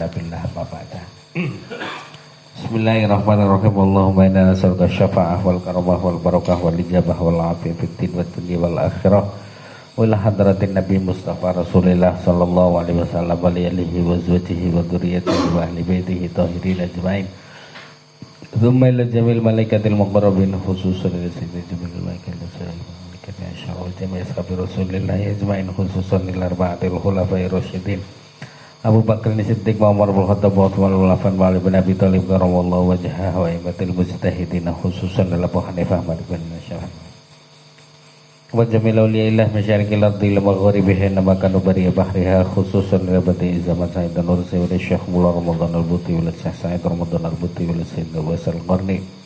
illa billah ma ba'da. Bismillahirrahmanirrahim. Allahumma inna nas'aluka syafa'ah wal karamah wal barakah wal ijabah wal afiyah fid din wad dunya wal akhirah. Wa ila hadratin Nabi Mustafa Rasulillah sallallahu alaihi wasallam wa alihi wa zawjihi wa dzurriyyatihi wa ahli baitihi tahirin ajmain. Thumma ila jamil malaikatil muqarrabin khususan ila sayyidil jamil malaikatil malaikatil asyara wal jami' ashabi Rasulillah ajmain khususan ila arba'atil khulafa'ir rasyidin Abu Bakar Siddiq wa Umar bin Khattab wa Utsman bin Affan wa Ali bin Abi Thalib karamallahu wajhahu wa aimatul mujtahidin khususan ila Abu Hanifah Malik bin Syafi'i wa jamil awliyaillah masyariqil ardi ila magharibiha nama kanu bari bahriha khususan ila badi zaman Sayyid Nur Sayyid Syekh Mullah Ramadan al-Buti wa Syekh Said Ramadan al-Buti wa Sayyid Wasal Qarni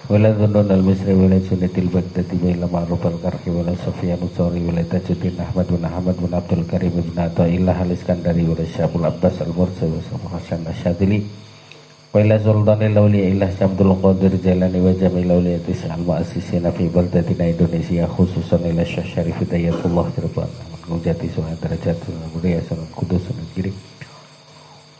wala dhunun al-Misri wala Sunnatil Baghdadi wala Ma'ruf al-Karhi wala Sufyan al-Thawri wala Tajuddin Ahmad bin Abdul Karim bin Athaillah al-Iskandari wala Syabul Abbas al-Mursi wa Syabul Hasan al-Syadili wala Sultanil Awliyaillah Syabdul Qadir Jailani wa Jamil Awliyatis al-Ma'asisina fi baldatina Indonesia khususan ila Syekh Syarif Hidayatullah Cirebon Nujati Sunan Derajat Mulia Sunan Kudus Sunan Giri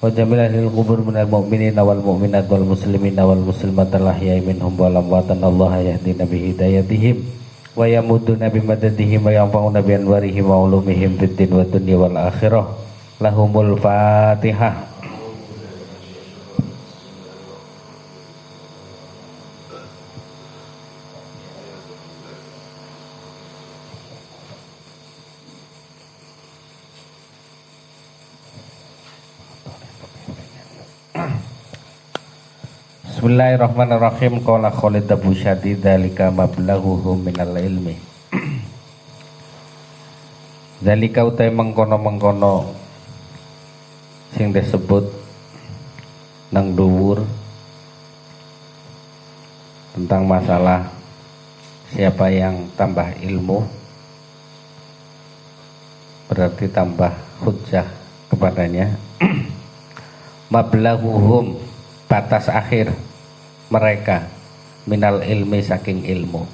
wa jamil ahlil qubur minal mu'minina wal mu'minat wal muslimina wal muslimat al-ahya'i minhum wal amwatan Allah yahdina bi hidayatihim wa yamuduna bi madadihim wa yanfa'una bi anwarihim wa ulumihim fid din wa dunya wal akhirah lahumul fatihah. Bismillahirrahmanirrahim. Qala Khalid Abu Syadid dzalika mablaghuhum minal ilmi. Dzalika utai mengkono-mengkono sing disebut nang dhuwur tentang masalah siapa yang tambah ilmu berarti tambah hujjah kepadanya. Mablaghuhum batas akhir mereka minal ilmi saking ilmu.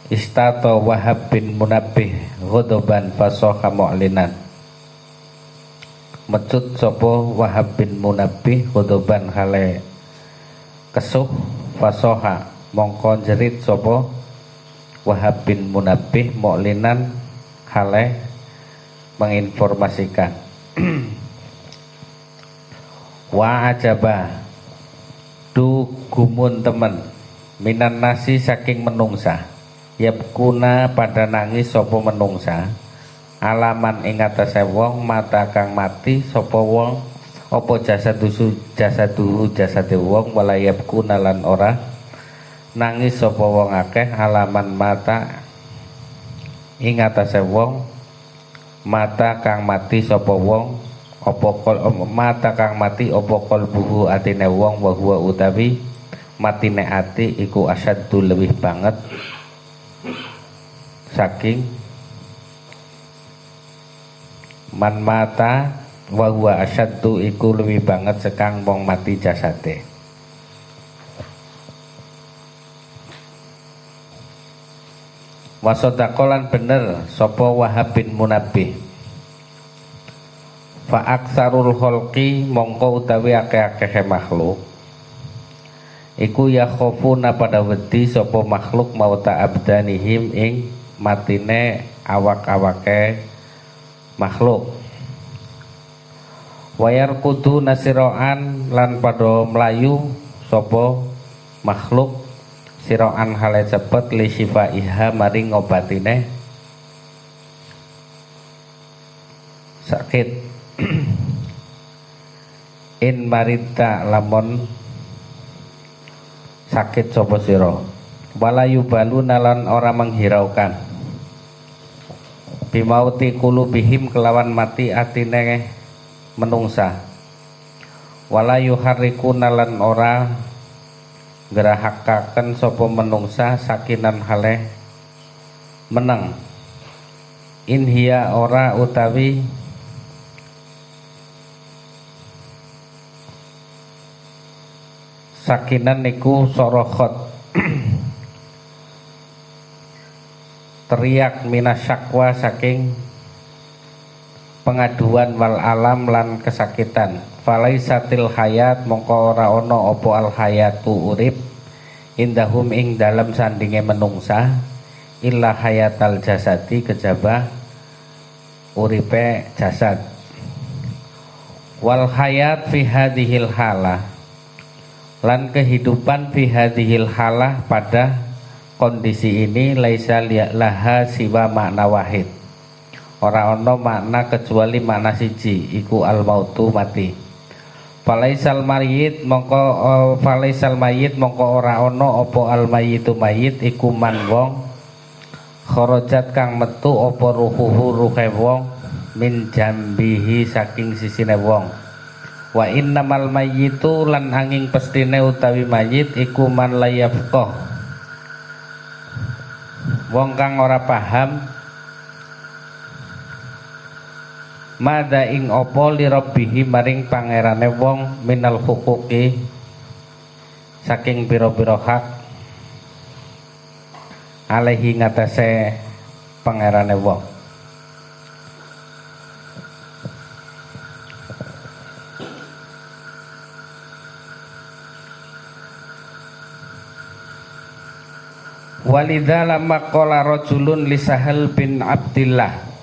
Istato Wahab bin Munabbih ghodoban fasoha mu'linan. Mecut sopo Wahab bin Munabbih ghodoban hale kesuh fasoha mongko jerit sopo Wahab bin Munabbih mu'linan hale menginformasikan. Wa ajaba du gumun temen minan nasi saking menungsa yabkuna pada nangis sopo menungsa alaman ing atase wong mata kang mati sopo wong opo jasadu jasade wong wala yabkuna lan ora nangis sopo wong akeh alaman mata ing atase wong mata kang mati sopo wong opo kol mata kang mati opo kolbuhu atine wong wa huwa utawi matine ati iku asyaddu lebih banget saking man mata wa huwa asyaddu iku lebih banget sekang wong mati jasate. Wasodaqolan bener sopo Wahab bin Munabbih fa aksarul kholqi mongko utawi akeh-akeh makhluk iku ya khofuna pada wedi sapa makhluk mauta abdanihim ing matine awak-awake makhluk wayar kudu nasiroan lan pada melayu sapa makhluk siroan hale cepet li syifaiha maring ngobatine sakit. In marita lamun sakit sapa sira wala yubaluna lan ora menghiraukan bimauti qulubihim kelawan mati atine menungsa wala yuharrikuna lan ora gerahakaken sapa menungsa sakinan hale meneng in hiya ora utawi sakinan niku sorokhot teriak minasyakwa saking pengaduan wal alam lan kesakitan. Falaisatil hayat mongko ora ono opo al hayatu urip indahum ing dalam sandinge menungsa illa hayatal jasadi kejaba uripe jasad. Wal hayat fi hadhil halah lan kehidupan fi hadhil halah pada kondisi ini laisa laha siwa makna wahid. Ora ono makna kecuali makna siji iku al mautu mati. Falaisal mayit mongko ora ono opo al mayitu mayit iku man wong kharajat kang metu opo ruhuhu ruhe wong min jambihi saking sisine wong. Wa innamal mayitu lan angin pestine utawi mayit iku man layafqah wong kang ora paham mada ing opo li rabbihi maring pangerane wong minal huquqi saking pira-pira hak alaihi ngatasé pangerane wong. Walidza lamma qala rajulun li Sahal bin Abdillah.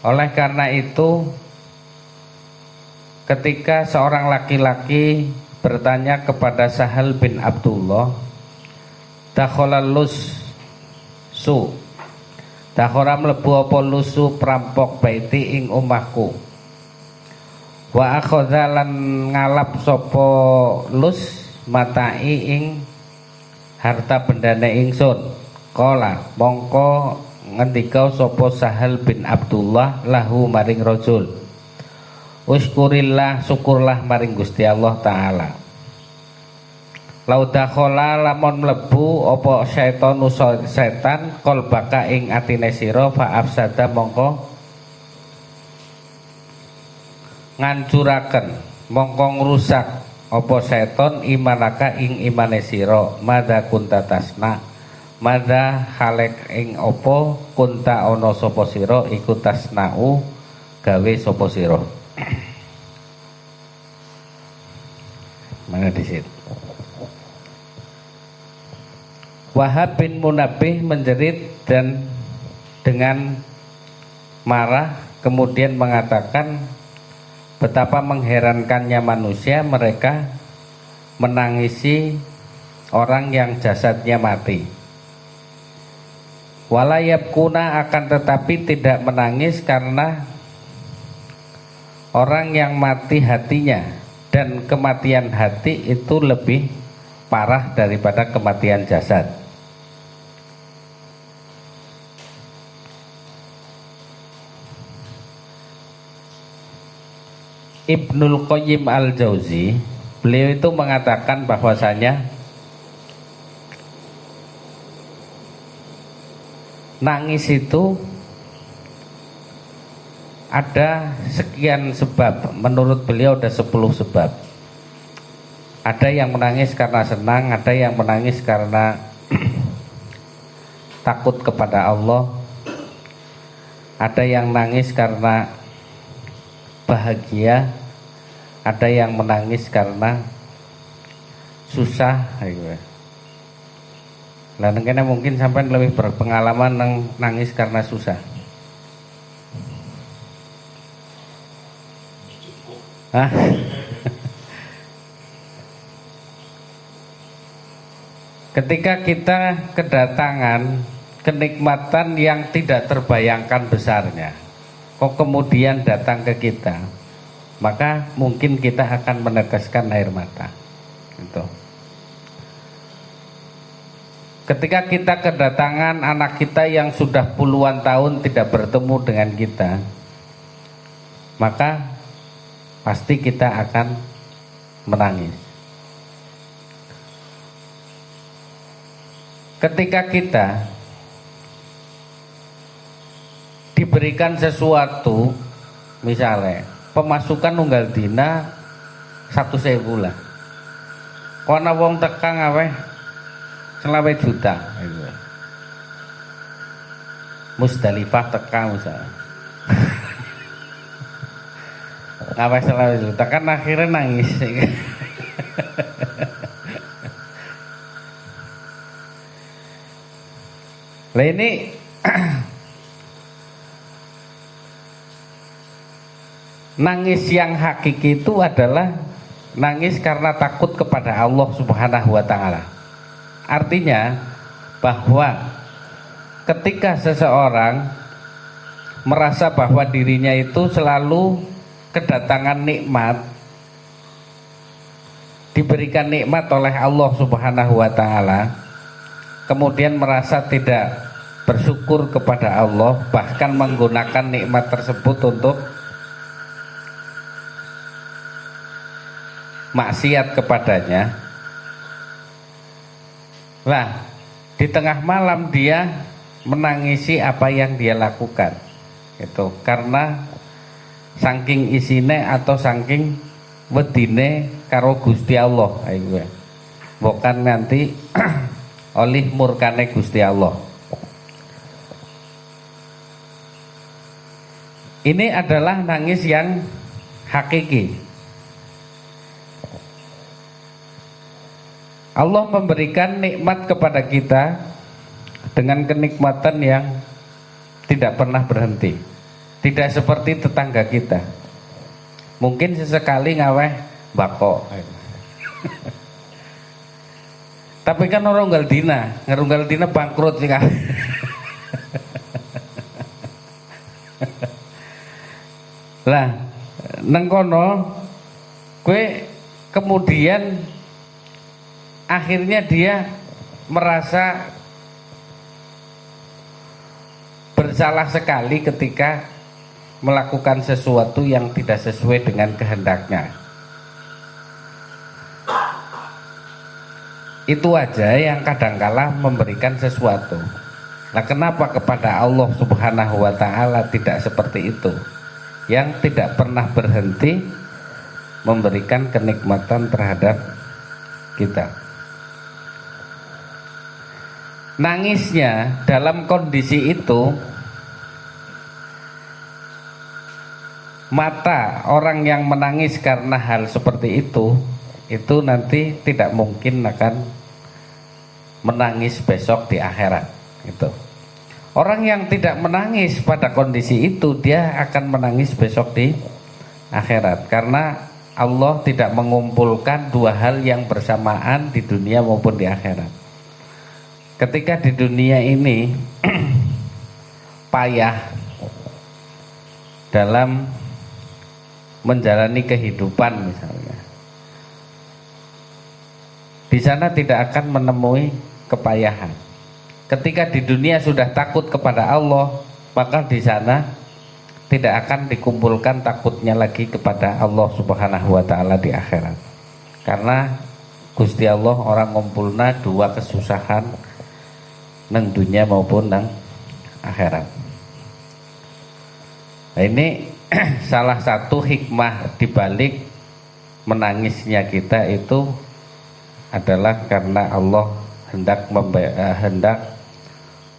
Oleh karena itu ketika seorang laki-laki bertanya kepada Sahal bin Abdullah, dakhalal lusu dakhara mlebu apa lusu perampok baiti ing omahku. Wa akhadha lan ngalap sapa lus matai ing harta bendane ingsun. Qala mongko ngendika sapa Sahal bin Abdullah lahu maring rajul, uskurillah syukurlah maring Gusti Allah taala. Lau dakhala lamun mlebu apa setan qalbaka ing atine sira fa afsada mongko ngancuraken mongko ngrusak apa seton imanaka ing imane sira madza kunta tasna madza halek ing apa kunta ana sapa sira iku tasnau gawe sapa sira. Mana di situ Wahab bin Munabbih menjerit dan dengan marah kemudian mengatakan betapa mengherankannya manusia mereka menangisi orang yang jasadnya mati. Walayabkuna akan tetapi tidak menangis karena orang yang mati hatinya, dan kematian hati itu lebih parah daripada kematian jasad. Ibnul Qayyim al-Jauzi beliau itu mengatakan bahwasanya nangis itu ada sekian sebab. Menurut beliau ada 10 sebab. Ada yang menangis karena senang, ada yang menangis karena takut kepada Allah, ada yang nangis karena bahagia, ada yang menangis karena susah. Lah kene mungkin sampai lebih berpengalaman nangis karena susah. Hah? Ketika kita kedatangan kenikmatan yang tidak terbayangkan besarnya, kok kemudian datang ke kita, maka mungkin kita akan meneteskan air mata. Gitu. Ketika kita kedatangan anak kita yang sudah puluhan tahun tidak bertemu dengan kita, maka pasti kita akan menangis. Ketika kita diberikan sesuatu, misalnya pemasukan nunggal dina 1.000 lah, kono wong tekang aweh 20 juta, Musdalifah tekang misalnya Ngaweh selawat juta kan akhirnya nangis. Lah ini nangis yang hakiki itu adalah nangis karena takut kepada Allah Subhanahu wa taala. Artinya bahwa ketika seseorang merasa bahwa dirinya itu selalu kedatangan nikmat, diberikan nikmat oleh Allah Subhanahu wa taala, kemudian merasa tidak bersyukur kepada Allah, bahkan menggunakan nikmat tersebut untuk maksiat kepadanya. Lah, di tengah malam dia menangisi apa yang dia lakukan. Itu karena saking isine atau saking wedine karo Gusti Allah. Bukan nanti oleh murkane Gusti Allah. Ini adalah nangis yang hakiki. Allah memberikan nikmat kepada kita dengan kenikmatan yang tidak pernah berhenti. Tidak seperti tetangga kita. Mungkin sesekali ngaweh bako. Tapi kan orang ngerunggal dina bangkrut sih kan. Lah, neng kono kue kemudian akhirnya dia merasa bersalah sekali ketika melakukan sesuatu yang tidak sesuai dengan kehendaknya. Itu aja yang kadangkala memberikan sesuatu. Nah, kenapa kepada Allah Subhanahu wa taala tidak seperti itu? Yang tidak pernah berhenti memberikan kenikmatan terhadap kita. Nangisnya dalam kondisi itu, mata orang yang menangis karena hal seperti itu nanti tidak mungkin akan menangis besok di akhirat. Itu. Orang yang tidak menangis pada kondisi itu, dia akan menangis besok di akhirat. Karena Allah tidak mengumpulkan dua hal yang bersamaan di dunia maupun di akhirat. Ketika di dunia ini payah dalam menjalani kehidupan misalnya, di sana tidak akan menemui kepayahan. Ketika di dunia sudah takut kepada Allah, maka di sana tidak akan dikumpulkan takutnya lagi kepada Allah Subhanahu wa taala di akhirat. Karena Gusti Allah orang ngumpulna dua kesusahan nang dunia maupun nang akhirat. Nah, ini salah satu hikmah dibalik menangisnya kita itu adalah karena Allah hendak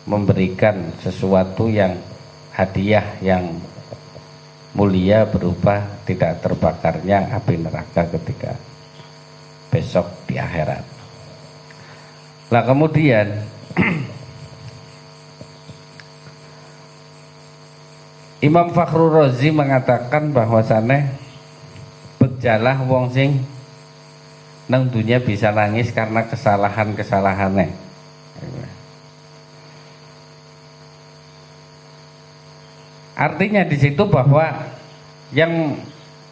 memberikan sesuatu yang hadiah yang mulia berupa tidak terbakarnya api neraka ketika besok di akhirat. Nah, kemudian Imam Fakhrul Razi mengatakan bahwasannya bejalah wong sing nang dunia bisa nangis karena kesalahan-kesalahannya. Artinya di situ bahwa yang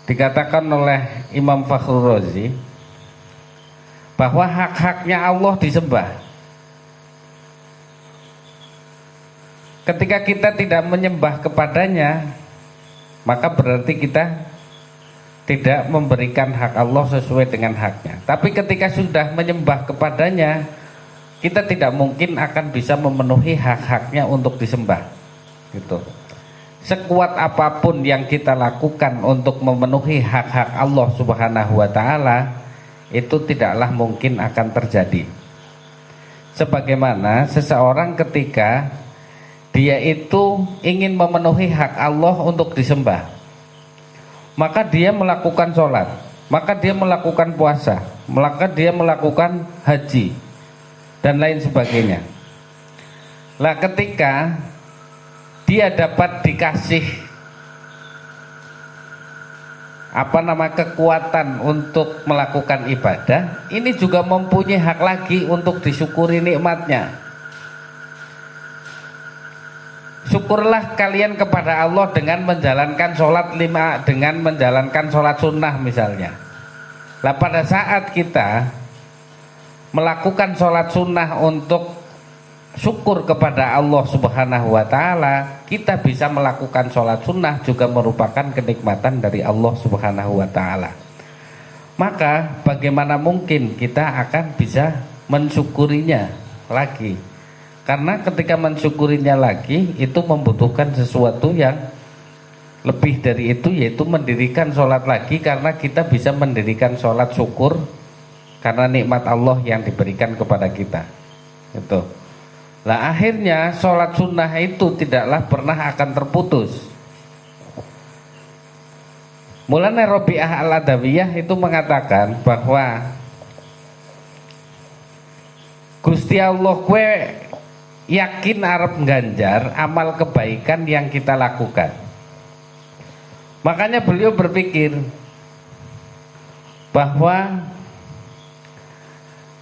dikatakan oleh Imam Fakhrul Razi bahwa hak-haknya Allah disembah. Ketika kita tidak menyembah kepadanya, maka berarti kita tidak memberikan hak Allah sesuai dengan haknya. Tapi ketika sudah menyembah kepadanya, kita tidak mungkin akan bisa memenuhi hak-haknya untuk disembah. Gitu. Sekuat apapun yang kita lakukan untuk memenuhi hak-hak Allah Subhanahu wa taala, itu tidaklah mungkin akan terjadi. Sebagaimana seseorang ketika dia itu ingin memenuhi hak Allah untuk disembah, maka dia melakukan sholat, maka dia melakukan puasa, maka dia melakukan haji dan lain sebagainya. Lah ketika dia dapat dikasih kekuatan untuk melakukan ibadah, ini juga mempunyai hak lagi untuk disyukuri nikmatnya. Syukurlah kalian kepada Allah dengan menjalankan sholat 5, dengan menjalankan sholat sunnah misalnya. Lah pada saat kita melakukan sholat sunnah untuk syukur kepada Allah Subhanahu wa ta'ala, kita bisa melakukan sholat sunnah juga merupakan kenikmatan dari Allah Subhanahu wa ta'ala. Maka bagaimana mungkin kita akan bisa mensyukurinya lagi? Karena ketika mensyukurinya lagi itu membutuhkan sesuatu yang lebih dari itu, yaitu mendirikan sholat lagi, karena kita bisa mendirikan sholat syukur karena nikmat Allah yang diberikan kepada kita. Itu. Lah akhirnya sholat sunnah itu tidaklah pernah akan terputus. Mulanya Rabi'ah Al-Adawiyah itu mengatakan bahwa Gusti Allah kue yakin arep ganjar amal kebaikan yang kita lakukan. Makanya beliau berpikir bahwa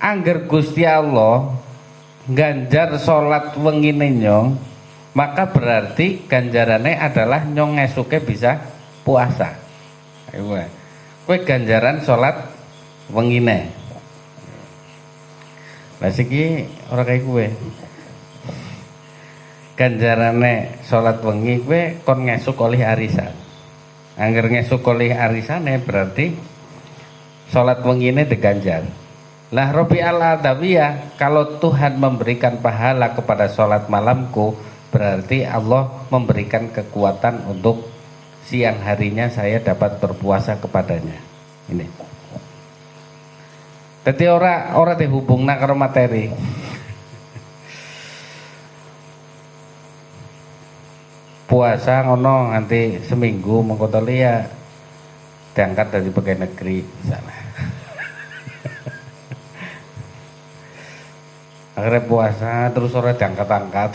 angger Gusti Allah ganjar sholat wengine nyong, maka berarti ganjarannya adalah nyong esuke bisa puasa. Kue ganjaran sholat wengine. Lah siki ora kaya kue. Ganjarane sholat wengi kowe kon ngesuk oleh arisan. Angger ngesuk oleh arisane berarti sholat wengine diganjar. Lah Rabi'ah Al-Adawiyah, kalau Tuhan memberikan pahala kepada sholat malamku, berarti Allah memberikan kekuatan untuk siang harinya saya dapat berpuasa kepadanya. Ini. Jadi ora dihubungna karo materi. Puasa ngono nanti seminggu mengkotoli ya diangkat dari pegawai negeri sana. Akhirnya puasa terus orang diangkat-angkat.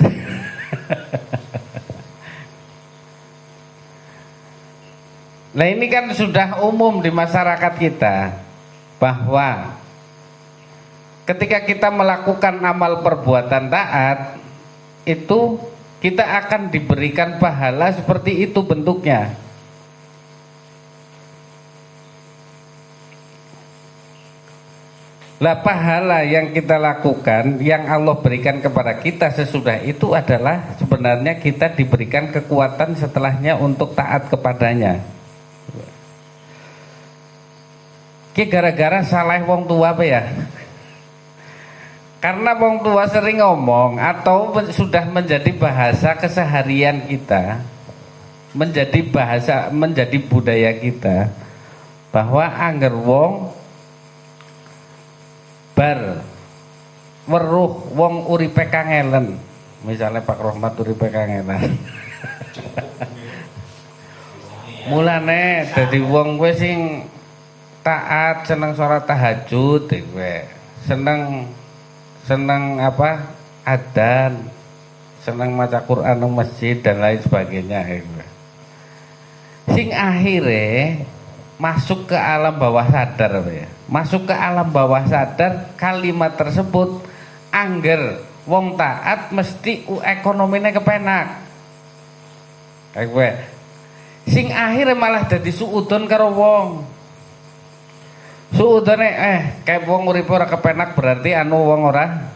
Nah ini kan sudah umum di masyarakat kita bahwa ketika kita melakukan amal perbuatan taat itu kita akan diberikan pahala seperti itu bentuknya. Lah pahala yang kita lakukan, yang Allah berikan kepada kita sesudah itu adalah sebenarnya kita diberikan kekuatan setelahnya untuk taat kepadanya. Ki gara-gara salah wong tua apa ya? Karena wong tua sering ngomong atau sudah menjadi bahasa keseharian kita, menjadi bahasa, menjadi budaya kita, bahwa angger wong bar weruh wong uripe kangelen, misalnya Pak Rohmat uripe kangelen. Mulane dadi wong kowe sing taat, seneng sholat tahajud kowe, seneng apa adzan, seneng maca Quran nang masjid dan lain sebagainya. Sing akhirnya masuk ke alam bawah sadar ya. Masuk ke alam bawah sadar kalimat tersebut angger wong taat mesti ekonominya kepenak. Kayak gue. Sing akhirnya malah dadi suudon karo wong. Suudone kayak wong urip ora kepenak berarti anu wong ora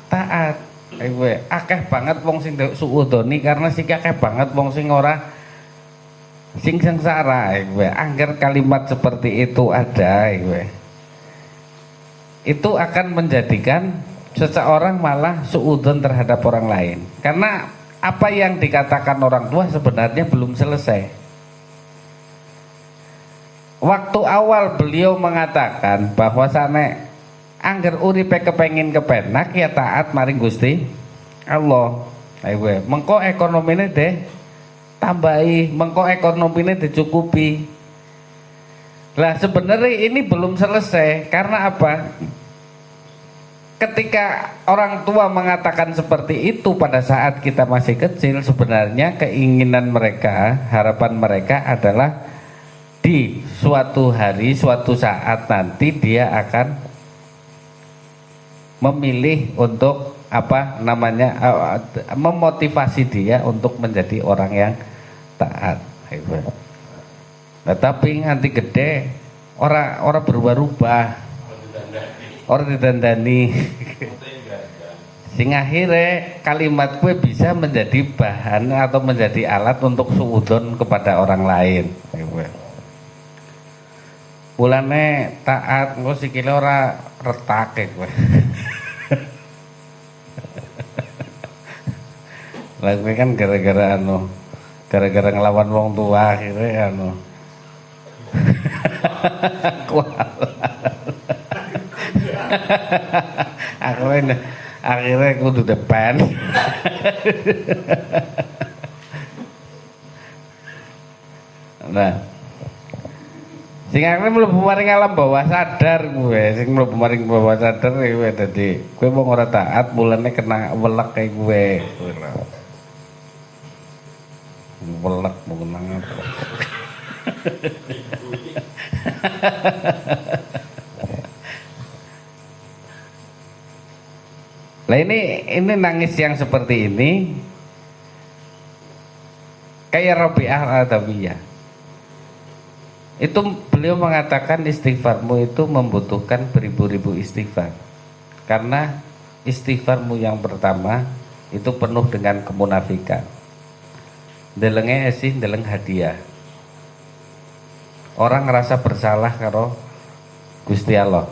taat. Kayak gue. Akeh banget wong sing suudoni karena sing akeh banget wong sing ora sing sengsara. Gue angger kalimat seperti itu ada. Gue itu akan menjadikan seseorang malah suudon terhadap orang lain, karena apa yang dikatakan orang tua sebenarnya belum selesai. Waktu awal beliau mengatakan bahwa sana angger uripe kepengin kepenak ya taat maring Gusti Allah. Ayo mengko ekonomine deh tambahi, mengko ekonomine dicukupi. Lah sebenarnya ini belum selesai. Karena apa? Ketika orang tua mengatakan seperti itu pada saat kita masih kecil, sebenarnya keinginan mereka, harapan mereka adalah di suatu hari, suatu saat nanti dia akan memilih untuk apa namanya, memotivasi dia untuk menjadi orang yang taat. Nah, tapi nanti gede orang berubah-ubah, orang didandani, sing akhirnya kalimat gue bisa menjadi bahan atau menjadi alat untuk suudon kepada orang lain. Mulane taat engko sikile ora retak gue. Lah gue kan gara-gara gara-gara ngelawan wong tua akhirnya akhirnya kudu depan. Nah, sing akhirnya mlebu maring alam bawah sadar gue, sing mlebu maring bawah sadar gue dadi gue wong ora taat mulane kena welek kayak gue. Welek mau kenang apa? Lah ini nangis yang seperti ini kayak Rabi'ah al-Adawiyah. Itu beliau mengatakan istighfarmu itu membutuhkan beribu-ribu istighfar. Karena istighfarmu yang pertama itu penuh dengan kemunafikan. Delenge esih deleng hadiah. Orang ngerasa bersalah karo Gusti Allah.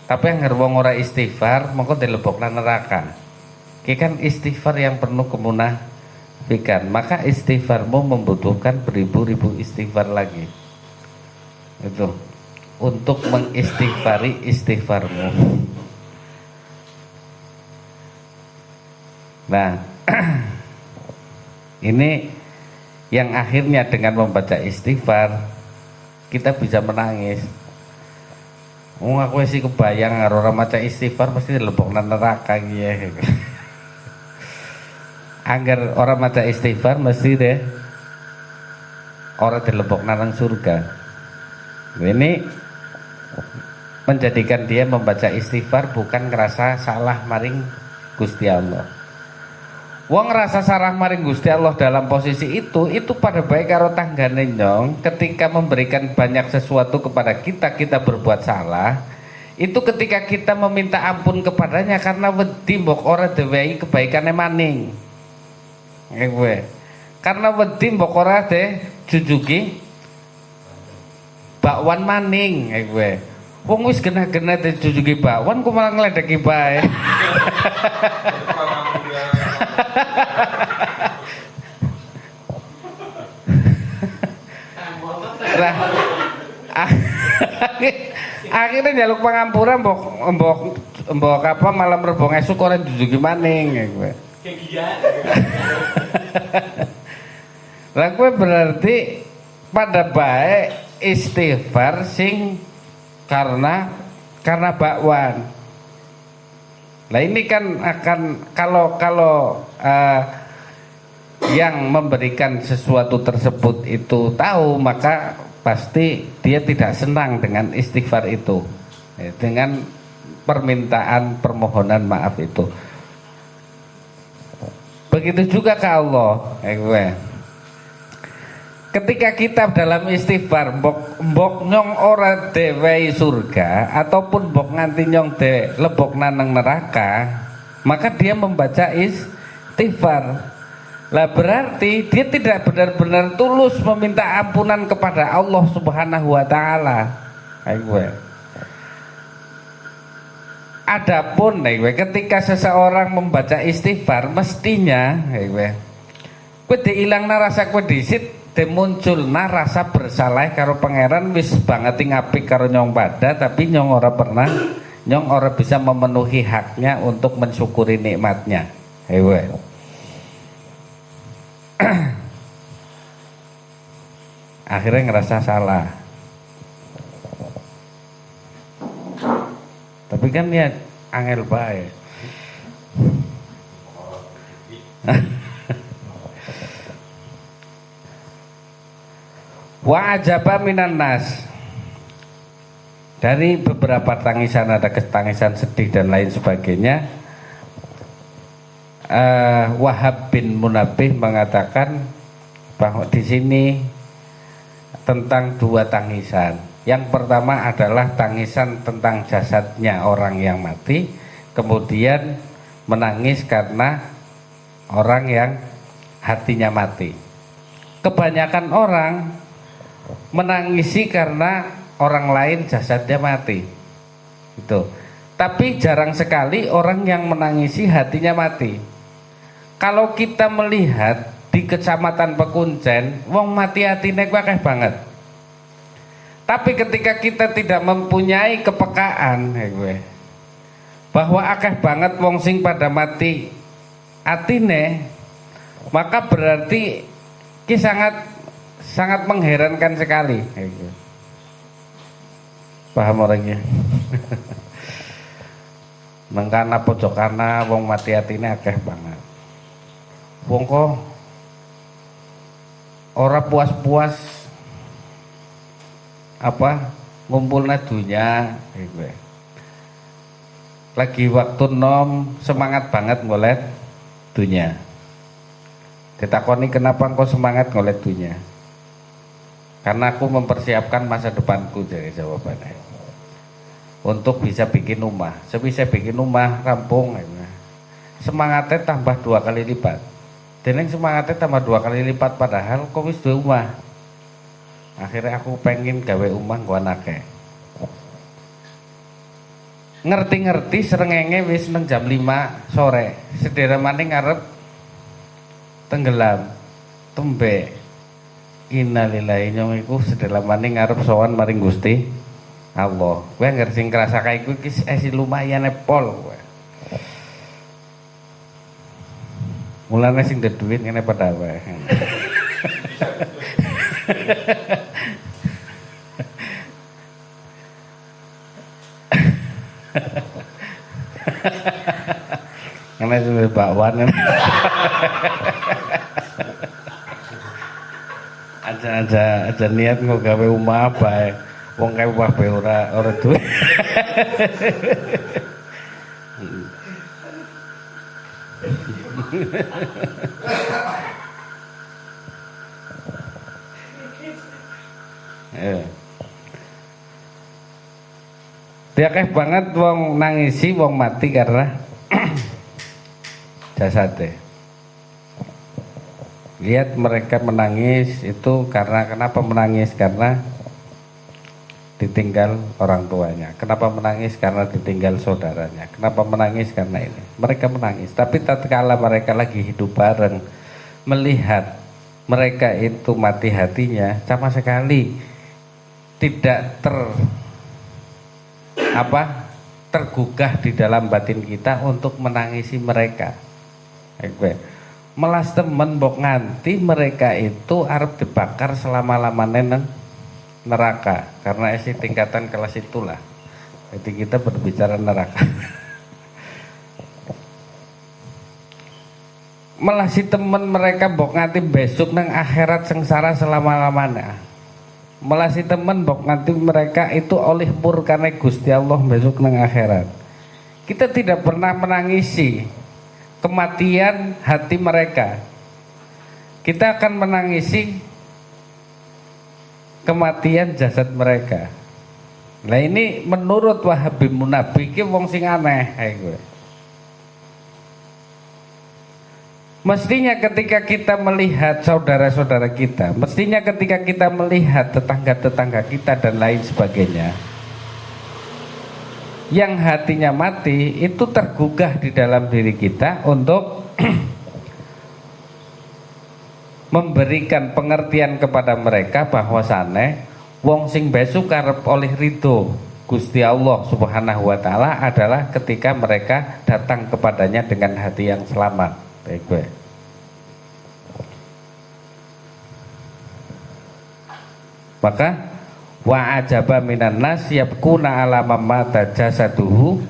Tapi yang wong ora istighfar mongko dilebokna neraka. Iki kan istighfar yang penuh kemunafikan. Maka istighfarmu membutuhkan beribu-ribu istighfar lagi. Itu untuk mengistighfari istighfarmu. Nah, ini yang akhirnya dengan membaca istighfar kita bisa menangis. Aku sih kebayang orang maca istighfar pasti dilebokna neraka gitu. Angger orang maca istighfar mesti deh orang dilebokna nang surga. Ini menjadikan dia membaca istighfar bukan ngerasa salah maring Gusti Allah. Wong ngerasa salah maring Gusti Allah dalam posisi itu pada baik karo tanggane nyong ketika memberikan banyak sesuatu kepada kita berbuat salah. Itu ketika kita meminta ampun kepadanya karena wedi mbok ora dewehi kebaikane maning. Karena wedi mbok ora de jujugi bakwan maning Wong wis genah-genah de jujugi bakwan kok malah ngledeki bae. Lah akhirnya njaluk pangampuran mbok apa malam rebong esuk ora jujugi maning gue. Lah gue berarti pada baik istighfar sing karena bakwan. Nah ini kan akan kalau yang memberikan sesuatu tersebut itu tahu, maka pasti dia tidak senang dengan istighfar itu, dengan permintaan permohonan maaf itu. Begitu juga ke Allah. Ketika kita dalam istighfar mbok nyong ora dewehi surga ataupun mbok nganti nyong de lebok nanang neraka, maka dia membaca istighfar. Lah berarti dia tidak benar-benar tulus meminta ampunan kepada Allah Subhanahu wa taala. Adapun ketika seseorang membaca istighfar mestinya kowe diilangna rasa kowe disit munculna rasa bersalah karo pangeran wis banget ngapik karo nyong pada, tapi nyong ora bisa memenuhi haknya untuk mensyukuri nikmatnya. akhirnya ngerasa salah. Tapi kan ya angel bae. Wa ajaba minan nas. Dari beberapa tangisan, ada tangisan sedih dan lain sebagainya. Wahab bin Munabbih mengatakan bahwa di sini tentang dua tangisan. Yang pertama adalah tangisan tentang jasadnya orang yang mati, kemudian menangis karena orang yang hatinya mati. Kebanyakan orang menangisi karena orang lain jasadnya mati. Itu. Tapi jarang sekali orang yang menangisi hatinya mati. Kalau kita melihat di Kecamatan Pekuncen, wong mati hatine akeh banget. Tapi ketika kita tidak mempunyai kepekaan bahwa akeh banget wong sing pada mati atine, maka berarti ini sangat mengherankan sekali. Paham orangnya? Mengkana pojokana wong mati atine akeh banget. Wong kok ora puas-puas apa ngumpulna dunya lagi waktu nom semangat banget ngolet dunya. Ditakoni kenapa engkau semangat ngolet dunya? Karena aku mempersiapkan masa depanku, jadi jawabannya. Untuk bisa bikin rumah, sebisa bikin rumah rampung, semangatnya tambah 2 kali lipat. Deneng semangatnya tambah 2 kali lipat, padahal kok wis duwe omah. Akhirnya aku pengen gawe omah nggo anake. Ngerti-ngerti srengenge wis nang jam 5 sore. Sedherek maning ngarep tenggelam. Tembe. Innalillahi nyong iku sedherek maning ngarep sowan maring Gusti Allah. Kowe ngerti sing krasa kae iku iki lumayan pol kowe. Mulane sing ndek duit ngene padha wae. Ngene sing bakwan. Aja niat nggo gawe omah bae. Wong kae omah bae ora duwe. Diakeh banget wong nangisi wong mati karena jasade. Lihat mereka menangis itu karena kenapa menangis? Karena ditinggal orang tuanya. Kenapa menangis? Karena ditinggal saudaranya. Kenapa menangis? Karena ini. Mereka menangis. Tapi tatkala mereka lagi hidup bareng, melihat mereka itu mati hatinya, sama sekali tidak tergugah di dalam batin kita untuk menangisi mereka. Melas temen mbok nganti mereka itu arep dibakar selama-lamanya nang neraka, karena isi tingkatan kelas itulah. Jadi kita berbicara neraka. Melasi temen mereka mbok nganti besok nang akhirat sengsara selama-lamanya. Melasi temen mbok nganti mereka itu oleh murkane Gusti Allah besok nang akhirat. Kita tidak pernah menangisi kematian hati mereka. Kita akan menangisi kematian jasad mereka. Nah ini menurut Wahab bin Munabbih iki wong sing aneh kowe. Mestinya ketika kita melihat saudara-saudara kita, mestinya ketika kita melihat tetangga-tetangga kita dan lain sebagainya yang hatinya mati, itu tergugah di dalam diri kita untuk memberikan pengertian kepada mereka bahwasane wong sing besok arep oleh ridho Gusti Allah Subhanahu wa taala adalah ketika mereka datang kepadanya dengan hati yang selamat. Baik gue. Maka wa ajaba minan nas yabkuna ala mamata jasaduhu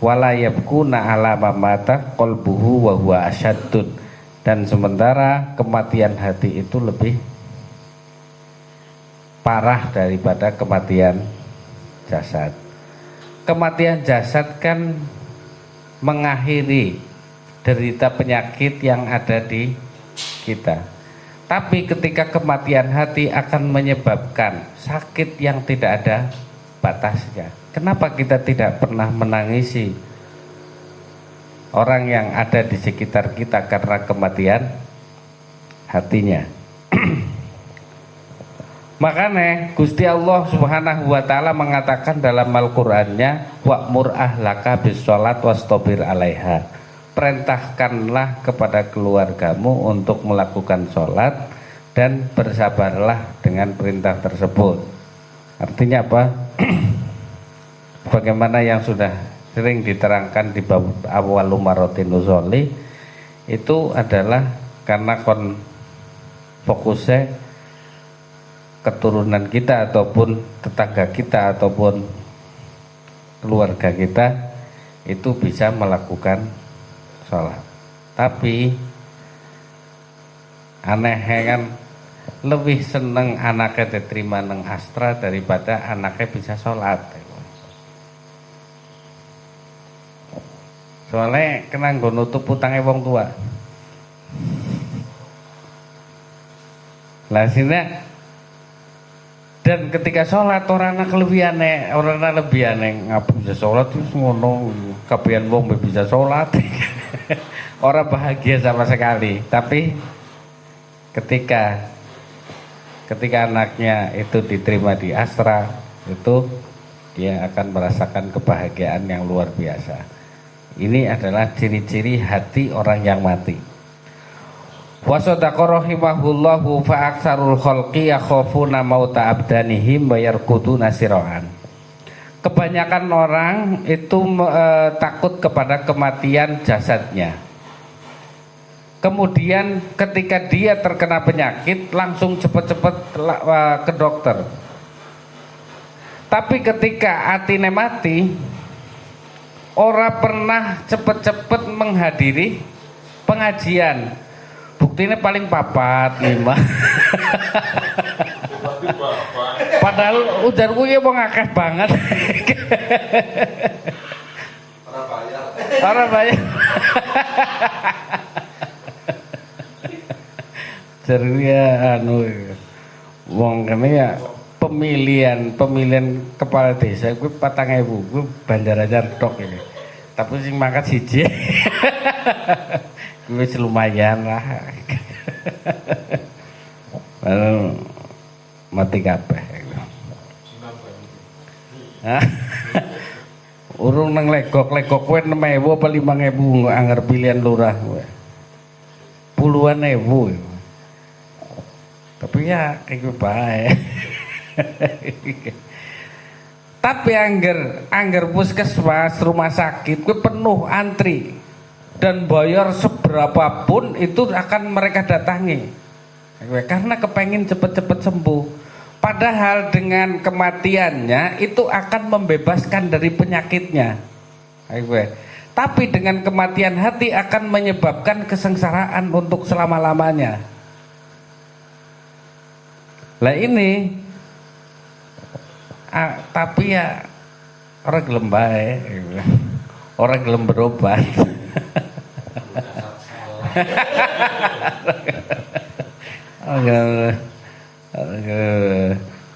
wala yabkuna ala mamata qalbuhu wa huwa asyaddun. Dan sementara kematian hati itu lebih parah daripada kematian jasad. Kematian jasad kan mengakhiri derita penyakit yang ada di kita. Tapi ketika kematian hati akan menyebabkan sakit yang tidak ada batasnya. Kenapa kita tidak pernah menangisi orang yang ada di sekitar kita karena kematian hatinya? Makanya Gusti Allah Subhanahu wa taala mengatakan dalam Al-Qur'annya, wa'mur ahlaka bis-shalat wastabir 'alaiha. Perintahkanlah kepada keluargamu untuk melakukan sholat dan bersabarlah dengan perintah tersebut. Artinya apa? Bagaimana yang sudah sering diterangkan di bab awal marotin nuzoli, itu adalah karena fokusnya keturunan kita ataupun tetangga kita ataupun keluarga kita itu bisa melakukan sholat. Tapi aneh kan, lebih seneng anaknya diterima neng astra daripada anaknya bisa sholat. Soalnya kena nggo nutup utangnya wong tua. Lah sini, dan ketika sholat orang lebih aneh, ngapa bisa sholat itu ngono, kapian wong bisa sholat. Orang bahagia sama sekali. Tapi ketika anaknya itu diterima di astra, itu dia akan merasakan kebahagiaan yang luar biasa. Ini adalah ciri-ciri hati orang yang mati. Wa sadaqa rahimahullahu fa aksarul khalqi yakhafuna mauta abdanihim wa yarkuduna siraan. Kebanyakan orang itu takut kepada kematian jasadnya. Kemudian ketika dia terkena penyakit langsung cepat-cepat ke dokter. Tapi ketika atine mati, ora pernah cepat-cepat menghadiri pengajian. Buktinya paling 4-5. Padahal ujar kuwi wong akeh banget. Ora bayar. Ceria wong kene ya pemilihan kepala desa kuwi 4.000 kuwi Banjaranyar tok iki. Tapi sing mangkat siji. Kuwi lumayan lah. Mati kabeh. Urung nang legok kowe 6.000 apa 5.000 anggar pilihan lurah kowe. Puluhan ribu. Tapi ya kayak bae. Tapi angger puskesmas, rumah sakit kuwi penuh antri. Dan bayar seberapapun itu akan mereka datangi. Karena kepengen cepet-cepet sembuh. Padahal dengan kematiannya itu akan membebaskan dari penyakitnya. Tapi dengan kematian hati akan menyebabkan kesengsaraan untuk selama-lamanya. Lah ini tapi ya orang gelem bae. Orang gelem berobat.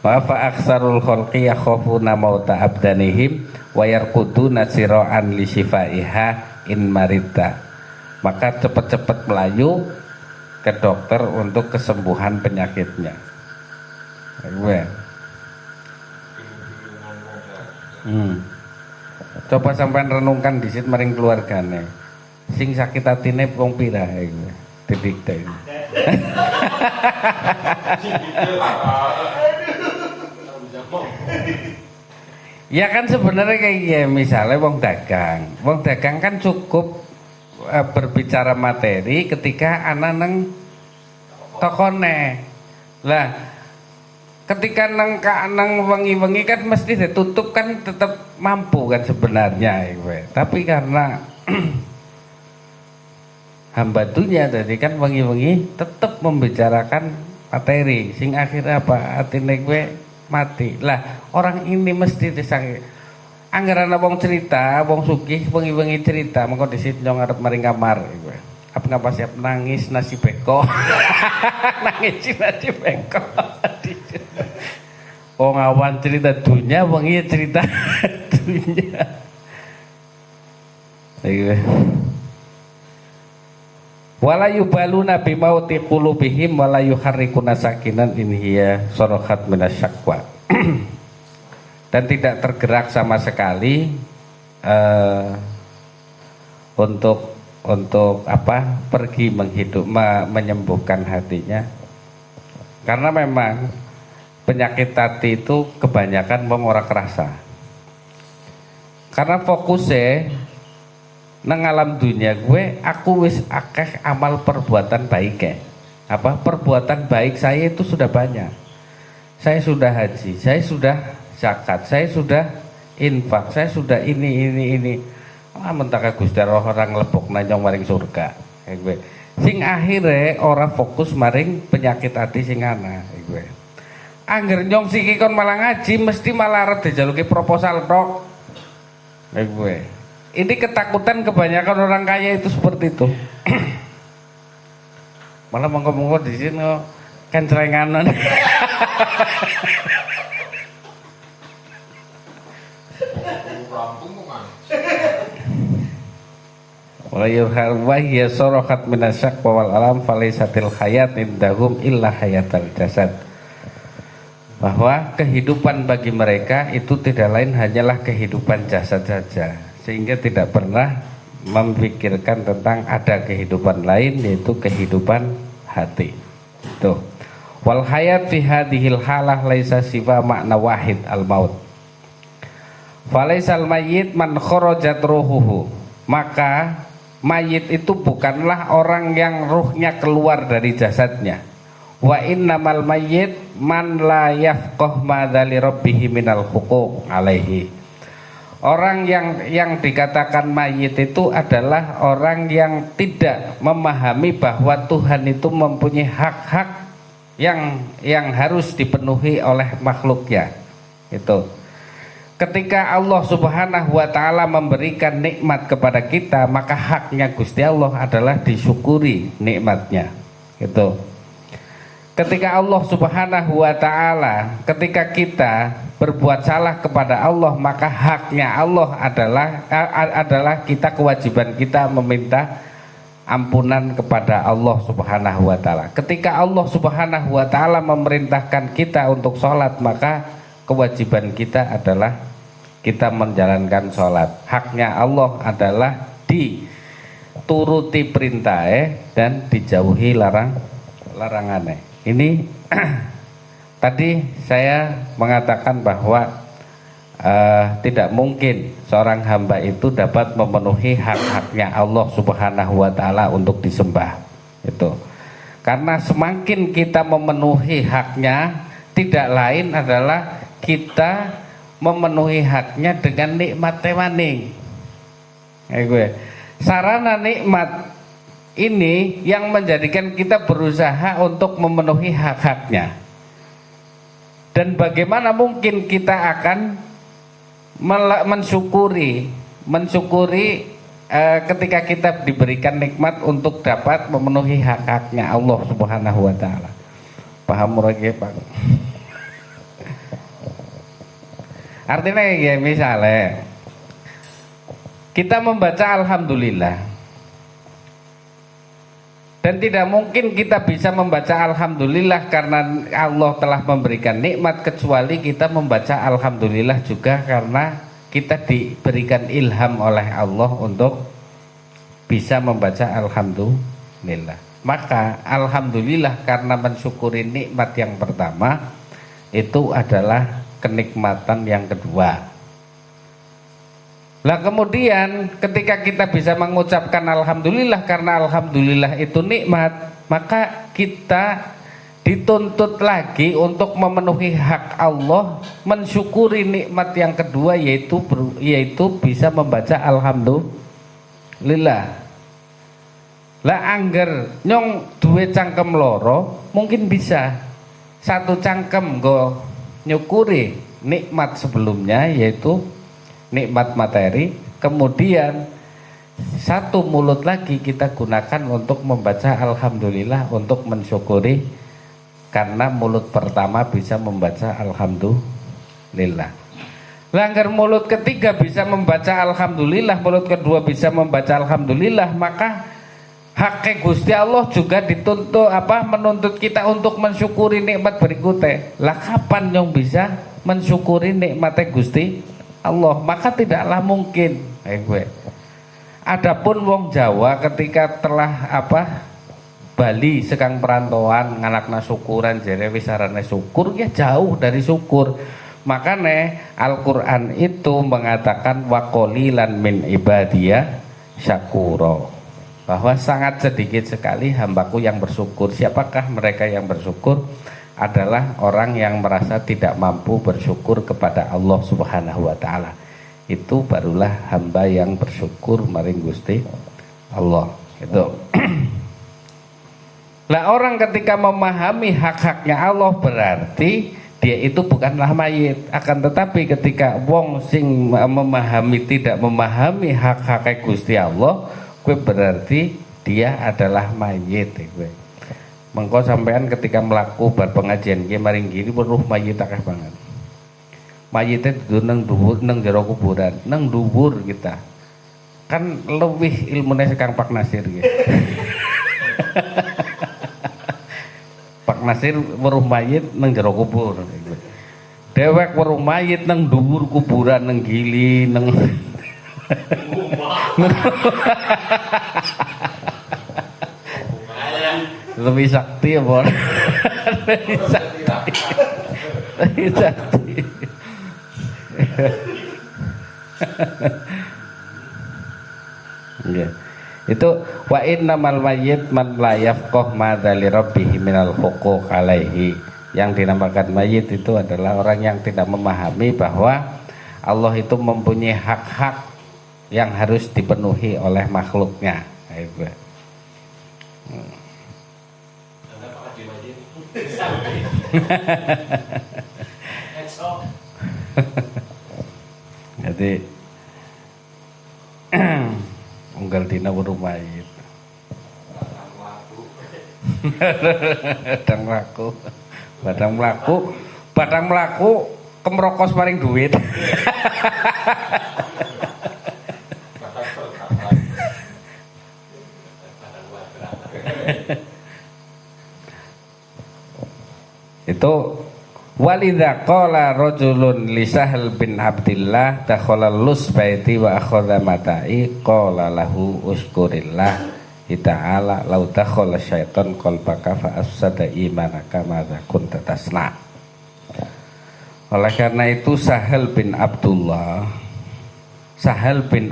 Wa fa aksarul khalqi yakhafuna mauta abdanihim wa yarquduna siraan li shifaiha in marita. Maka cepat-cepat melayu ke dokter untuk kesembuhan penyakitnya. Coba sampean renungkan disit maring keluargane. Sing sakit atine wong pira iku? Didikte. Ya kan sebenarnya kayak gini, misalnya wong dagang kan cukup berbicara materi ketika anak neng tokone. Lah Ketika nang wengi-wengi kan mesti ditutup kan tetap mampu kan sebenarnya gue. Tapi karena hamba dunia tadi kan wengi-wengi tetap membicarakan materi sing akhirnya apa atine gue mati. Lah orang ini mesti disang anggaran wong cerita, wong sugih wengi-wengi cerita mengko disit nyong arep maring kamar gue. Apa ngapa siap nangis nasi beko. Nangis nasi beko. Wong awan cerita dunia, wong iya cerita dunia. Ayo. Wala yubaluna bimauti qulubihim wala yuharrikuna sakinan in hiya sarahat minasyaqwa. Dan tidak tergerak sama sekali untuk apa? Pergi menyembuhkan hatinya. Karena memang penyakit hati itu kebanyakan wong ora kerasa. Karena fokusnya nang alam dunia gue, aku wis akeh amal perbuatan baik ya. Apa perbuatan baik saya itu sudah banyak. Saya sudah haji, saya sudah zakat, saya sudah infak, saya sudah ini. Mentaka Gusti Allah orang lebok nanyong maring surga. Gue. Sing akhirnya orang fokus maring penyakit hati sing ana. Gue. Angger nyong siki kon malah ngaji mesti malah arep dijaluki proposal tok. Gue. Ini ketakutan kebanyakan orang kaya itu seperti itu. Malah monggo-monggo di sini kencenganan. Wa hiya sarahat minasyak wal alam falaisatil hayat indahum illa hayatal jasad. Bahwa kehidupan bagi mereka itu tidak lain hanyalah kehidupan jasad saja, sehingga tidak pernah memikirkan tentang ada kehidupan lain, yaitu kehidupan hati. Tuh. Wal hayat fi hadhil halah laisa siwa makna wahid al maut. Falaisal mayyit man kharajat ruhuhu. Maka mayit itu bukanlah orang yang ruhnya keluar dari jasadnya. Wa innamal mayyit man la yafqah ma dzali rabbih minal huquq alaihi. Orang yang dikatakan mayit itu adalah orang yang tidak memahami bahwa Tuhan itu mempunyai hak-hak yang harus dipenuhi oleh makhluknya. Itu. Ketika Allah Subhanahu wa taala memberikan nikmat kepada kita, maka haknya Gusti Allah adalah disyukuri nikmatnya. Itu. Ketika Allah Subhanahu wa taala, ketika kita berbuat salah kepada Allah, maka haknya Allah adalah kita, kewajiban kita meminta ampunan kepada Allah Subhanahu wa taala. Ketika Allah Subhanahu wa taala memerintahkan kita untuk sholat, maka kewajiban kita adalah kita menjalankan sholat. Haknya Allah adalah dituruti perintah dan dijauhi larangannya. Ini tadi saya mengatakan bahwa tidak mungkin seorang hamba itu dapat memenuhi hak-haknya Allah Subhanahu wa taala untuk disembah. Itu. Karena semakin kita memenuhi haknya, tidak lain adalah kita memenuhi haknya dengan nikmat maning. Sarana nikmat ini yang menjadikan kita berusaha untuk memenuhi hak-haknya. Dan bagaimana mungkin kita akan mensyukuri ketika kita diberikan nikmat untuk dapat memenuhi hak-haknya Allah Subhanahu wa taala. Paham lagi, Pak? Artinya ya, misalnya kita membaca alhamdulillah, dan tidak mungkin kita bisa membaca alhamdulillah karena Allah telah memberikan nikmat, kecuali kita membaca alhamdulillah juga karena kita diberikan ilham oleh Allah untuk bisa membaca alhamdulillah. Maka alhamdulillah karena mensyukuri nikmat yang pertama, itu adalah kenikmatan yang kedua. Lah kemudian ketika kita bisa mengucapkan alhamdulillah karena alhamdulillah itu nikmat, maka kita dituntut lagi untuk memenuhi hak Allah, mensyukuri nikmat yang kedua yaitu bisa membaca alhamdulillah. Lah angger nyong duwe cangkem loro mungkin bisa satu cangkem go nyukuri nikmat sebelumnya yaitu nikmat materi, kemudian satu mulut lagi kita gunakan untuk membaca alhamdulillah, untuk mensyukuri karena mulut pertama bisa membaca alhamdulillah. Langgar mulut ketiga bisa membaca alhamdulillah, mulut kedua bisa membaca alhamdulillah, maka hak Gusti Allah juga dituntut menuntut kita untuk mensyukuri nikmat berikutnya. Lah kapan yang bisa mensyukuri nikmatnya Gusti Allah? Maka tidaklah mungkin adapun wong Jawa ketika telah Bali sekang perantauan nganakna syukuran jere wisarane syukur ya jauh dari syukur. Makanya Al-Qur'an itu mengatakan wa qalilan min ibadiyah syakura, bahwa sangat sedikit sekali hambaku yang bersyukur. Siapakah mereka yang bersyukur? Adalah orang yang merasa tidak mampu bersyukur kepada Allah Subhanahu wa taala. Itu barulah hamba yang bersyukur maring Gusti Allah. Itu. Lah orang ketika memahami hak-haknya Allah berarti dia itu bukanlah mayit. Akan tetapi ketika wong sing tidak memahami hak-hak Gusti Allah, kue berarti dia adalah mayit. Mengko sampean ketika melaku bar pengajian ki maring gini weruh mayit akeh banget. Mayite dudu nang dhuwur nang jero kuburan, nang dhuwur kita. Kan lebih ilmune sekang Pak Nasir gitu. Pak Nasir weruh mayit nang jero kubur. Dewek weruh mayit nang dhuwur kuburan nang gili nang lebih sakti ya Bon. Lebih sakti. Lebih sakti. Yeah. Itu wa innamal mayyit man la yafqah ma dzali rabbih minal huquq alaihi. Yang dinamakan mayit itu adalah orang yang tidak memahami bahwa Allah itu mempunyai hak-hak yang harus dipenuhi oleh makhluknya. Jadi unggal dina weruh mayit. Badang mlaku kemrokos paring duit. Itu walidza qala rajulun li Sahal bin Abdillah dakhala lus baiti wa akhadha mata'i qala lahu uskurillah ta'ala law dakhala syaitan qalbaka fa afsada imanaka madza kunta tasna. Oleh karena itu Sahal bin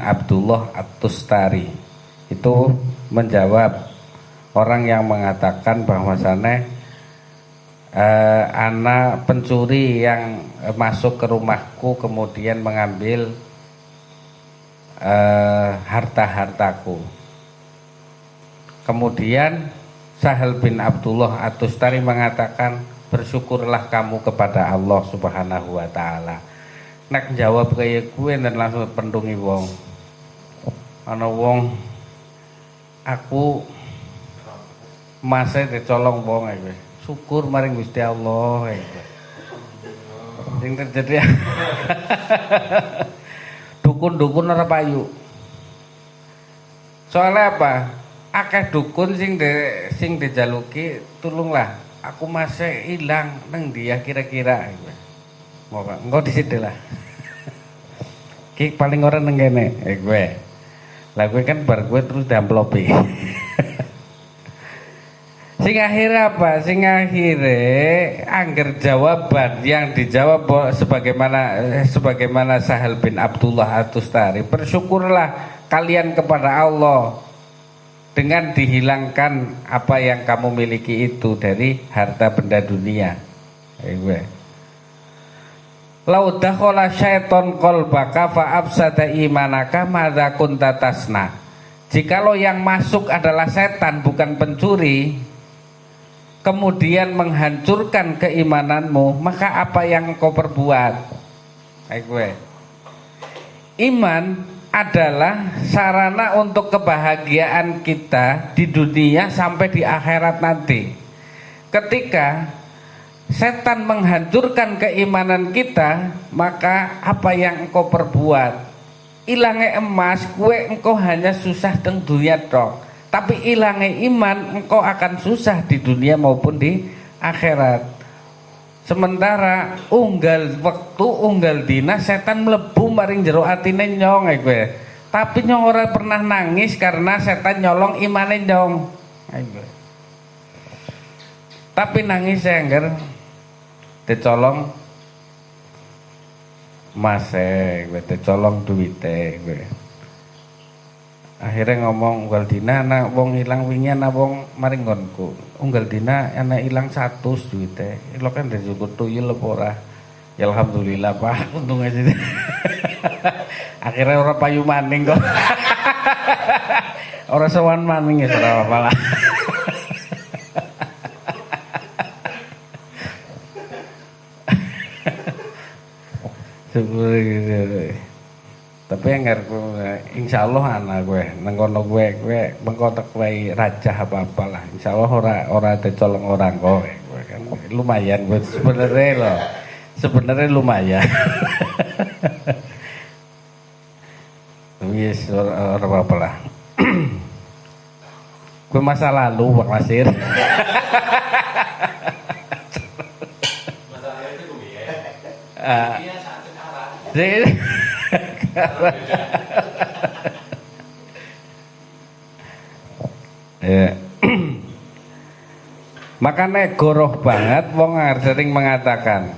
Abdullah At-Tustari itu menjawab orang yang mengatakan bahwasannya anak pencuri yang masuk ke rumahku kemudian mengambil harta-hartaku. Kemudian Sahal bin Abdullah At-Tustari mengatakan, bersyukurlah kamu kepada Allah Subhanahu wa taala. Nek jawab kaya gue dan langsung pendungi wong. Ana wong aku mase dicolong wong iki. Syukur maring Gusti Allah. Sing terjadi dukun-dukun ora payu. Soalnya apa? Akeh dukun sing dijaluki, tulunglah. Aku masih hilang nang dia kira-kira. Moga engko disithik lah. Ki paling ora nang kene, kowe. Lah kowe kan bar kowe terus diamplopi. Sing akhirnya apa? Sing akhirnya angger jawaban yang dijawab sebagaimana Sahal bin Abdullah At-Tustari, bersyukurlah kalian kepada Allah dengan dihilangkan apa yang kamu miliki itu dari harta benda dunia. Lau dakhala syaiton qalbaka fa afsada imanaka madza kunta tasna. Jikalau yang masuk adalah setan bukan pencuri, kemudian menghancurkan keimananmu, maka apa yang kau perbuat? Iman adalah sarana untuk kebahagiaan kita di dunia sampai di akhirat nanti. Ketika setan menghancurkan keimanan kita, maka apa yang engkau perbuat? Ilange emas, kue engkau hanya susah teng dunia dong. Tapi ilange iman, engkau akan susah di dunia maupun di akhirat. Sementara unggal waktu unggal dina setan mlebu maring jero atine nyong kowe. Tapi nyong ora pernah nangis karena setan nyolong imane nyong. Tapi nangis engger dicolong mase, kowe dicolong duwite kowe. Akhirnya ngomong unggal dina ana wong ilang wingi ana wong maring nggonku. Unggal dina ana ilang 100 duwite. Lho kan rezeki tuyul apa ora? Ya alhamdulillah Pak, untung aja. Akhirnya ora payu maning kok. Ora sowan maning ya ora apa-apa lah. Sebenarnya tapi insya Allah anak gue nengkono gue mengkotak gue raja apa lah insya Allah ora dicolong orang kok kan lumayan gue sebenarnya lumayan. Yes, ora apa lah. Gue masa lalu Pak Masir. Ya. Makanya goroh banget wong sering mengatakan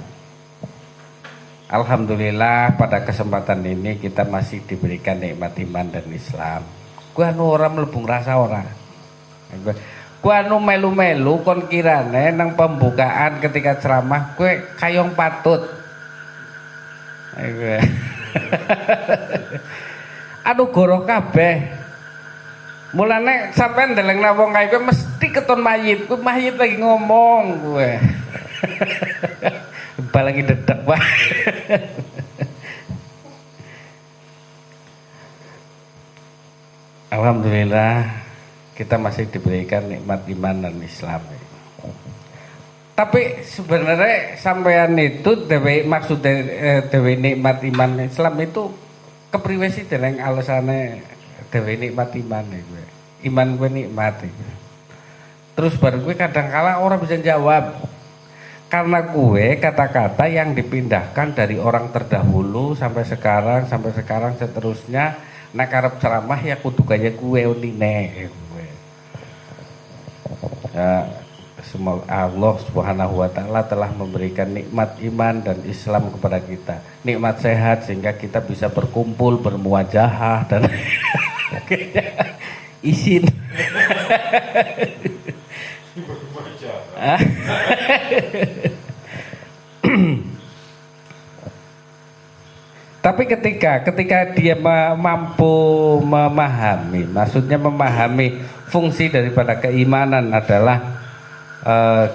alhamdulillah pada kesempatan ini kita masih diberikan nikmat iman dan Islam. Gua anu ora mlebu rasa ora. Gua anu melu-melu kon kirane nang pembukaan ketika ceramah kowe kayong patut. Aduh goroh kabeh. Mulane sampean ndelengna wong kae kowe mesti keton mayit. Kowe mayit lagi ngomong kowe. Bal lagi dedek wae. Alhamdulillah kita masih diberikan nikmat iman dan Islam. Tapi sebenarnya sampean itu maksud dewe nikmat iman Islam itu kepriwe sih deleng alasane dewe nikmat iman gue. Iman gue nikmat itu. Terus baru gue kadang-kala orang bisa jawab karena gue kata-kata yang dipindahkan dari orang terdahulu sampai sekarang seterusnya nak arep ceramah ya kudu kaya gue unine gue. Ya, semoga Allah Subhanahu wa taala telah memberikan nikmat iman dan Islam kepada kita. Nikmat sehat sehingga kita bisa berkumpul, bermuajahah dan izin. Tapi ketika dia mampu memahami, maksudnya memahami fungsi daripada keimanan adalah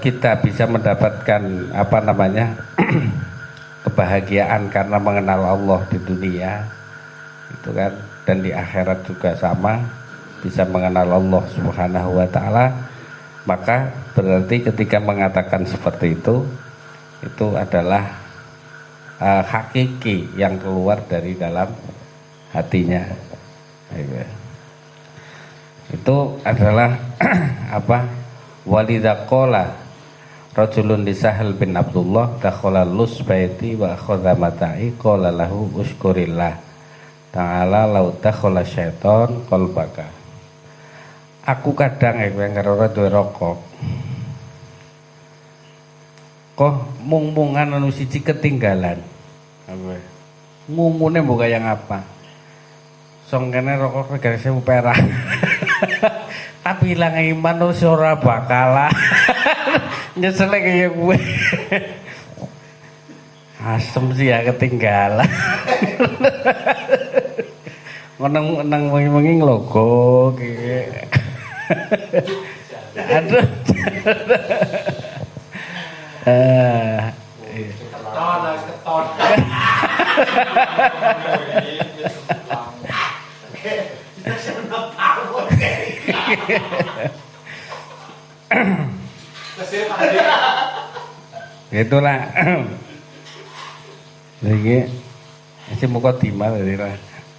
kita bisa mendapatkan kebahagiaan karena mengenal Allah di dunia, itu kan, dan di akhirat juga sama, bisa mengenal Allah Subhanahu wa taala. Maka berarti ketika mengatakan seperti itu adalah hakiki yang keluar dari dalam hatinya. Itu adalah walidaqala rajulun li Sahal bin Abdullah dakhala lus baiti wa akhadha mata'i qala lahu ushkurillah ta'ala law dakhala syaiton qalbaka. Aku kadang karo ora duwe rokok kok mung-mungan anu siji ketinggalan. Ngumune mbok kaya ngapa? Song kene rokok regane 1000 perak. Tapi ilang iman ora bakalan nyesel kayak gue. Asem sih ya ketinggalan. Nang wengi-wengi nglogo iki. Aduh. Keton. Itulah. Lagi si muka timal dari lah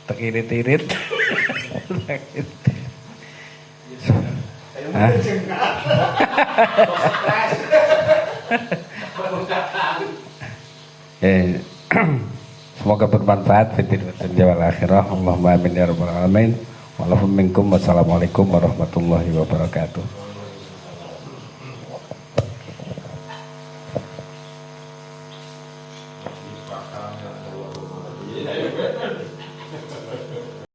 tekirit-irit. Semoga bermanfaat fitur dunia wal akhirah. Allahumma amin ya rabbal alamin. Wassalamualaikum warahmatullahi wabarakatuh.